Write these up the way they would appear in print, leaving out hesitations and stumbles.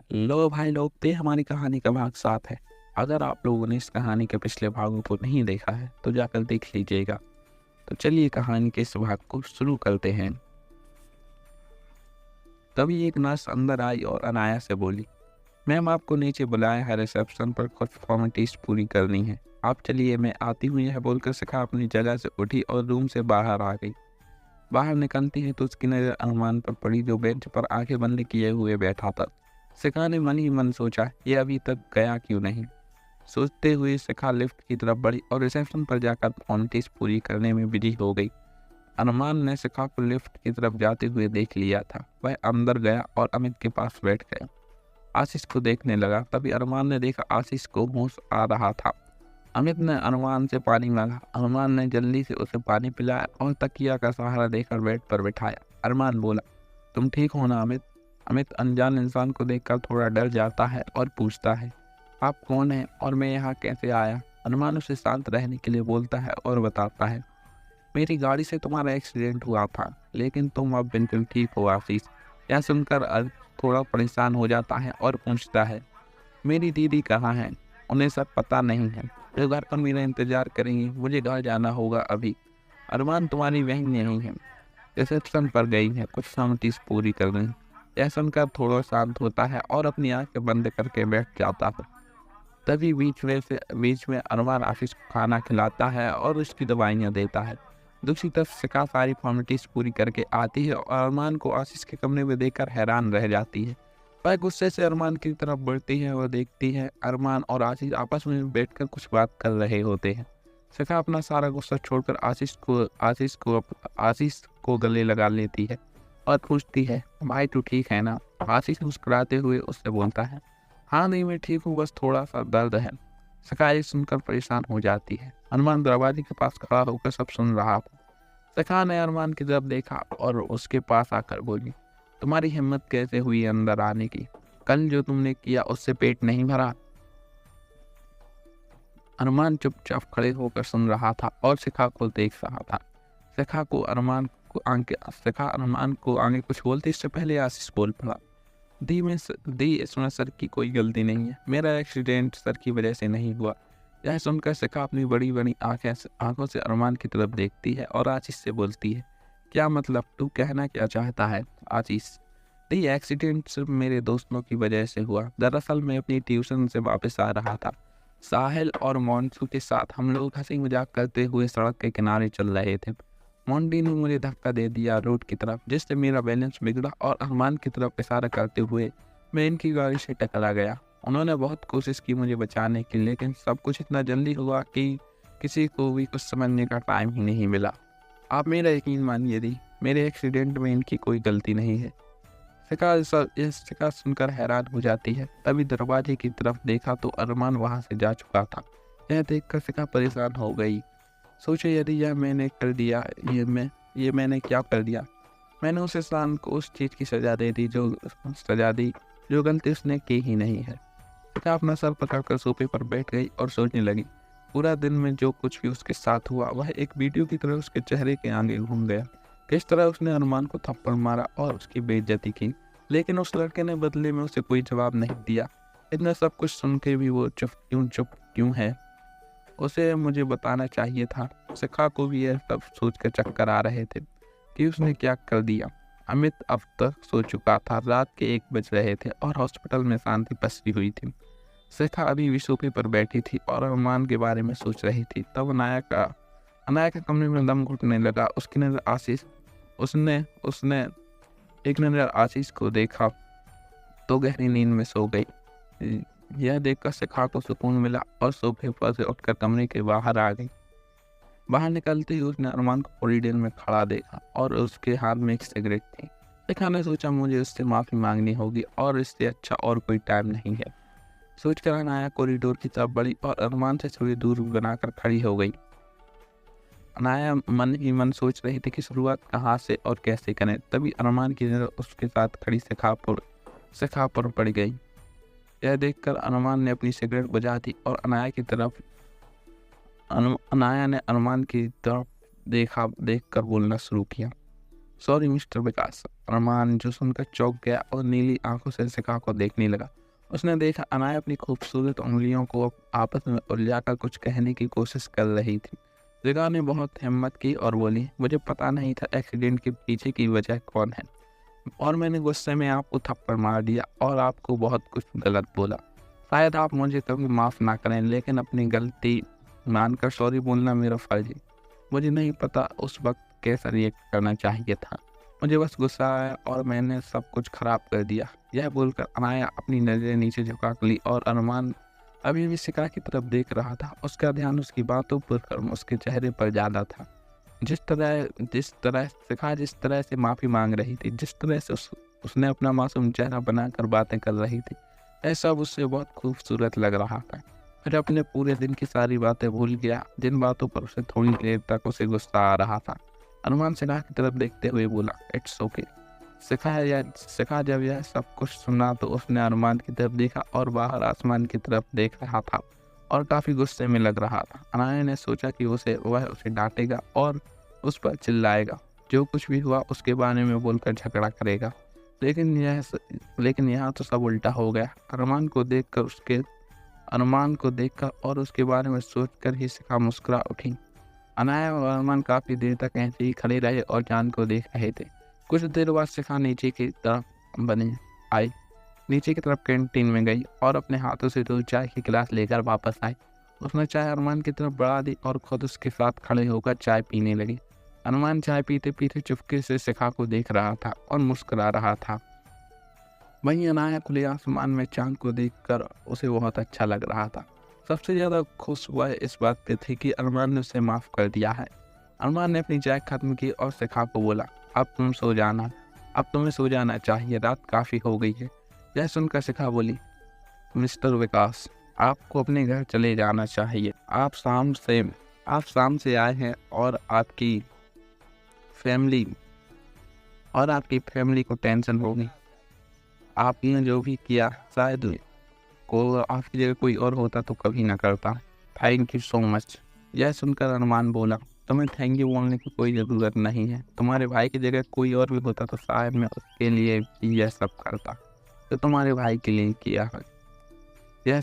लो भाई लोग, ये हमारी कहानी का भाग 7 है। अगर आप लोगों ने इस कहानी के पिछले भागों को नहीं देखा है तो जाकर देख लीजिएगा। तो चलिए कहानी के इस भाग को शुरू करते हैं। तभी एक नर्स अंदर आई और अनाया से बोली, मैम आपको नीचे बुलाया है, रिसेप्शन पर कुछ फॉर्मेलिटीज पूरी करनी है। आप चलिए, मैं आती हूँ, यह बोलकर शिखा अपनी जगह से उठी और रूम से बाहर आ गई। बाहर निकलती है तो उसकी नज़र अरमान पर पड़ी, जो बेंच पर आंखें बंद किए हुए बैठा था। शिखा ने मन ही मन सोचा, ये अभी तक गया क्यों नहीं। सोचते हुए शिखा लिफ्ट की तरफ बढ़ी और रिसेप्शन पर जाकर फॉर्मेलिटीज पूरी करने में बिजी हो गई। अरमान ने शिखा को लिफ्ट की तरफ जाते हुए देख लिया था। वह अंदर गया और अमित के पास बैठ गया। आशीष को देखने लगा। तभी अरमान ने देखा आशीष को होश आ रहा था। अमित ने अरमान से पानी मांगा। अरमान ने जल्दी से उसे पानी पिलाया और तकिया का सहारा देकर बेड पर बिठाया। अरमान बोला, तुम ठीक हो ना अमित? अमित अनजान इंसान को देखकर थोड़ा डर जाता है और पूछता है, आप कौन हैं और मैं यहाँ कैसे आया? अरमान उसे शांत रहने के लिए बोलता है और बताता है, मेरी गाड़ी से तुम्हारा एक्सीडेंट हुआ था, लेकिन तुम अब बिल्कुल ठीक हो आशीष। यह सुनकर थोड़ा परेशान हो जाता है और पूछता है, मेरी दीदी कहाँ है? उन्हें सब पता नहीं है। वे घर पर मेरा इंतजार करेंगी, मुझे घर जाना होगा अभी। अरमान, तुम्हारी बहन नहीं है, रिसेप्शन पर गई है कुछ फॉर्मेलिटीज पूरी कर रही। यह सुनकर थोड़ा शांत होता है और अपनी आंखें बंद करके बैठ जाता है। तभी बीच में अरमान आशीष को खाना खिलाता है और उसकी दवाइयाँ देता है। दूसरी तरफ शिखा सारी फॉर्मेलिटीज पूरी करके आती है और अरमान को आशीष के कमरे में देखकर हैरान रह जाती है। वह गुस्से से अरमान की तरफ बढ़ती है और देखती है अरमान और आशीष आपस में बैठकर कुछ बात कर रहे होते हैं। शिखा अपना सारा गुस्सा छोड़कर आशीष को गले लगा लेती है और पूछती है, भाई तू ठीक है ना? आशीष मुस्कुराते हुए उससे बोलता है, हाँ नहीं मैं ठीक हूँ, बस थोड़ा सा दर्द है। शिखा ये सुनकर परेशान हो जाती है। अरमान दरवाजे के पास खड़ा होकर सब सुन रहा था। शिखा ने अरमान की तरफ देखा और उसके पास आकर बोली, तुम्हारी हिम्मत कैसे हुई अंदर आने की? कल जो तुमने किया उससे पेट नहीं भरा? अरमान चुपचाप खड़े होकर सुन रहा था और शिखा को देख रहा था। शिखा अरमान को आगे कुछ बोलते इससे पहले आशीष बोल पड़ा, दी इसमें सर की कोई गलती नहीं है, मेरा एक्सीडेंट सर की वजह से नहीं हुआ। यह सुनकर शिखा अपनी बड़ी बड़ी आंखों से अरमान की तरफ देखती है और आशीष से बोलती है, क्या मतलब, तू कहना क्या चाहता है? आशीष, दी एक्सीडेंट सिर्फ मेरे दोस्तों की वजह से हुआ। दरअसल मैं अपनी ट्यूशन से वापस आ रहा था। साहिल और मोन्टू के साथ हम लोग हंसी मजाक करते हुए सड़क के किनारे चल रहे थे। मोंटी ने मुझे धक्का दे दिया रोड की तरफ, जिससे मेरा बैलेंस बिगड़ा और अरमान की तरफ इशारा करते हुए मैं इनकी गाड़ी से टकरा गया। उन्होंने बहुत कोशिश की मुझे बचाने की, लेकिन सब कुछ इतना जल्दी हुआ कि किसी को भी कुछ समझने का टाइम ही नहीं मिला। आप मेरा यकीन मानिए दी, मेरे एक्सीडेंट में इनकी कोई गलती नहीं है। शिखा सुनकर हैरान हो जाती है। तभी दरवाजे की तरफ देखा तो अरमान वहां से जा चुका था। यह देखकर शिखा परेशान हो गई। सोचे, यदि यह मैंने कर दिया, ये मैंने क्या कर दिया? मैंने उस इंसान को उस चीज़ की सजा दी जो गलती उसने की ही नहीं है। शिखा अपना सर पकड़कर सोफे पर बैठ गई और सोचने लगी। पूरा दिन में जो कुछ भी उसके साथ हुआ वह एक वीडियो की तरह उसके चेहरे के आगे घूम गया। किस तरह उसने अरमान को थप्पड़ मारा और उसकी बेइज्जती की, लेकिन उस लड़के ने बदले में उसे कोई जवाब नहीं दिया। इतना सब कुछ सुन के भी वो चुप क्यों है? उसे मुझे बताना चाहिए था। शिखा को भी यह सब सोचकर चक्कर आ रहे थे कि उसने क्या कर दिया। अमित अब तक सो चुका था। रात के 1 बज रहे थे और हॉस्पिटल में शांति पसरी हुई थी। शिखा अभी भी सोफे पर बैठी थी और अरमान के बारे में सोच रही थी। तब अनाया का कमरे में दम घुटने लगा। उसकी नजर आशीष उसने एक नजर आशीष को देखा तो गहरी नींद में सो गई। यह देखकर शिखा को सुकून मिला और सोफे पर से उठकर कमरे के बाहर आ गई। बाहर निकलते ही उसने अरमान को कॉरिडोर में खड़ा देखा और उसके हाथ में एक सिगरेट थी। शिखा ने सोचा, मुझे उससे माफ़ी मांगनी होगी और इससे अच्छा और कोई टाइम नहीं है। सोचकर अनाया कॉरिडोर की तरफ बढ़ी और अरमान से थोड़ी दूर बनाकर खड़ी हो गई। अनाया मन ही मन सोच रही थी कि शुरुआत कहाँ से और कैसे करें। तभी अरमान की नज़र उसके साथ खड़ी शिखा पर पड़ गई। यह देखकर अरमान ने अपनी सिगरेट बुझा दी और अनाया ने अरमान की तरफ देखकर बोलना शुरू किया, सॉरी मिस्टर विकास। अरमान जो सुनकर चौंक गया और नीली आंखों से शिखा को देखने लगा। उसने देखा अनाया अपनी खूबसूरत उंगलियों को आपस में उलझाकर कुछ कहने की कोशिश कर रही थी। शिखा ने बहुत हिम्मत की और बोली, मुझे पता नहीं था एक्सीडेंट के पीछे की वजह कौन है, और मैंने गुस्से में आपको थप्पड़ मार दिया और आपको बहुत कुछ गलत बोला। शायद आप मुझे कभी माफ़ ना करें, लेकिन अपनी गलती मानकर सॉरी बोलना मेरा फ़र्ज है। मुझे नहीं पता उस वक्त कैसा रिएक्ट करना चाहिए था। मुझे बस गुस्सा आया और मैंने सब कुछ खराब कर दिया। यह बोलकर अनाया अपनी नज़रें नीचे झुका ली और अरमान अभी भी शिखा की तरफ देख रहा था। उसका ध्यान उसकी बातों पर उसके चेहरे पर ज़्यादा था। जिस तरह शिखा जिस तरह से माफ़ी मांग रही थी, जिस तरह से उसने अपना मासूम चेहरा बनाकर बातें कर रही थी, यह सब उससे बहुत खूबसूरत लग रहा था। फिर अपने पूरे दिन की सारी बातें भूल गया, जिन बातों पर उसे थोड़ी देर तक उसे गुस्सा आ रहा था। अरमान शिखा की तरफ देखते हुए बोला, इट्स ओके। शिखा जब यह सब कुछ सुना तो उसने अरमान की तरफ देखा और बाहर आसमान की तरफ देख रहा था और काफ़ी गुस्से में लग रहा था। अनाया ने सोचा कि वह उसे डांटेगा और उस पर चिल्लाएगा, जो कुछ भी हुआ उसके बारे में बोलकर झगड़ा करेगा। लेकिन यहाँ तो सब उल्टा हो गया। अरमान को देखकर और उसके बारे में सोचकर ही शिखा मुस्कुरा उठी। अनाया और अरमान काफ़ी देर तक ऐसे ही खड़े रहे और चांद को देख रहे थे। कुछ देर बाद शिखा नीचे की तरफ कैंटीन में गई और अपने हाथों से 2 चाय की गिलास लेकर वापस आई। उसने चाय अरमान की तरफ बढ़ा दी और खुद उसके साथ खड़े होकर चाय पीने लगी। अरमान चाय पीते पीते चुपके से शिखा को देख रहा था और मुस्कुरा रहा था। वहीं अनाया खुले आसमान में चांद को देखकर उसे बहुत अच्छा लग रहा था। सबसे ज़्यादा खुश वह इस बात पे थी कि अरमान ने उसे माफ़ कर दिया है। अरमान ने अपनी चाय खत्म की और शिखा को बोला, अब तुम्हें सो जाना चाहिए, रात काफ़ी हो गई है। यह सुनकर शिखा बोली, मिस्टर विकास, आपको अपने घर चले जाना चाहिए। आप शाम से आए हैं और आपकी फैमिली को टेंशन होगी। आपने जो भी किया शायद आपकी जगह कोई और होता तो कभी ना करता। Thank you so much. यह सुनकर अरमान बोला, तुम्हें थैंक यू बोलने की कोई ज़रूरत नहीं है। तुम्हारे भाई की जगह कोई और भी होता तो शायद मैं उसके लिए यह सब करता, तो तुम्हारे भाई के लिए किया है। यह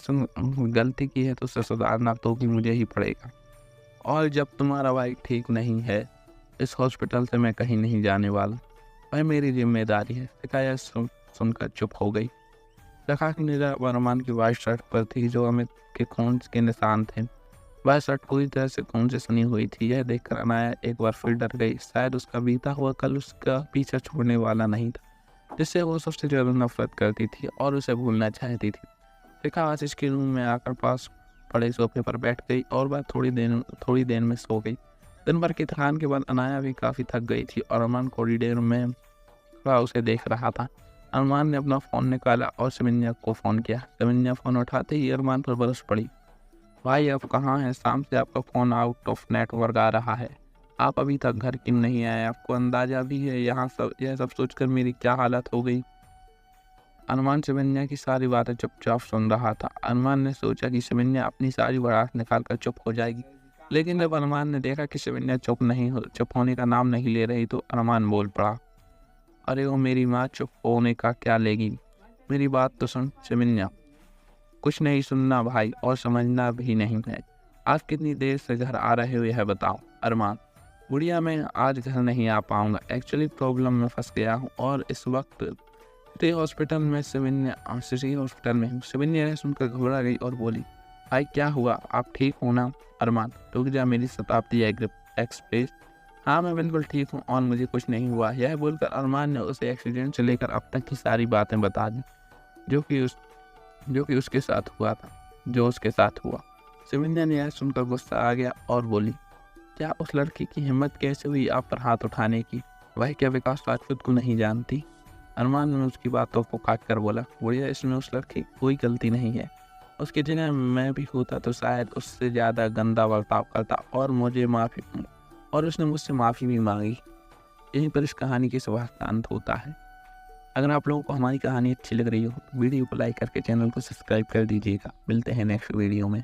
गलती की है तो उसे सुधारना तो भी मुझे ही पड़ेगा, और जब तुम्हारा भाई ठीक नहीं है इस हॉस्पिटल से मैं कहीं नहीं जाने वाला। वह मेरी जिम्मेदारी है। शिखा सुनकर चुप हो गई। शिखा की निगाह अरमान की वाइट शर्ट पर थी, जो अमित के खून के निशान थे। वह शर्ट पूरी तरह से खून से सनी हुई थी। यह देखकर अनाया एक बार फिर डर गई। शायद उसका बीता हुआ कल उसका पीछा छोड़ने वाला नहीं था, जिससे वो सबसे ज़्यादा नफरत करती थी और उसे भूलना चाहती थी। शिखा आशीष के रूम में आकर पास पड़े सोफे पर बैठ गई और वह थोड़ी देर में सो गई। दिन भर की थकान के बाद अनाया भी काफ़ी थक गई थी और अरमान कॉरिडोर में खड़ा उसे देख रहा था। अरमान ने अपना फ़ोन निकाला और शमिन्या को फ़ोन किया। शमिन्या फ़ोन उठाते ही अरमान पर बरस पड़ी, भाई आप कहाँ हैं? शाम से आपका फ़ोन आउट ऑफ नेटवर्क आ रहा है। आप अभी तक घर क्यों नहीं आए? आपको अंदाज़ा भी है यह सब सोचकर मेरी क्या हालत हो गई। अरमान शमिन्या की सारी बातें चुपचाप सुन रहा था। अरमान ने सोचा कि शमिन्या अपनी सारी भड़ास निकाल कर चुप हो जाएगी, लेकिन जब अरमान ने देखा कि शमिन्या चुप होने का नाम नहीं ले रही, तो अरमान बोल पड़ा, अरे वो मेरी माँ चुप होने का क्या लेगी? मेरी बात तो सुन शमिन्या। कुछ नहीं सुनना भाई, और समझना भी नहीं है। आज कितनी देर से घर आ रहे हो यह बताओ। अरमान, बुढ़िया मैं आज घर नहीं आ पाऊँगा। एक्चुअली प्रॉब्लम में फंस गया हूँ और इस वक्त सिटी हॉस्पिटल में हूँ। शमिन्या ने सुनकर घबरा गई और बोली, भाई क्या हुआ? आप ठीक हो ना? अरमान, रुक जा मेरी शताब्दी एक्सप्रेस। हाँ मैं बिल्कुल ठीक हूँ और मुझे कुछ नहीं हुआ। यह बोलकर अरमान ने उसे एक्सीडेंट से लेकर अब तक की सारी बातें बता दी, जो कि उसके साथ हुआ। शमिन्या ने यह सुनकर गुस्सा आ गया और बोली, क्या उस लड़की की हिम्मत कैसे हुई आप पर हाथ उठाने की? वह क्या विकास राजपूत को नहीं जानती? अरमान ने उसकी बातों को काट कर बोला, बुढ़िया इसमें उस लड़की की कोई गलती नहीं है। उसकी जगह मैं भी होता तो शायद उससे ज़्यादा गंदा बर्ताव करता और उसने मुझसे माफ़ी भी मांगी। यहीं पर इस कहानी की समाप्त अंत होता है। अगर आप लोगों को हमारी कहानी अच्छी लग रही हो तो वीडियो को लाइक करके चैनल को सब्सक्राइब कर दीजिएगा। मिलते हैं नेक्स्ट वीडियो में।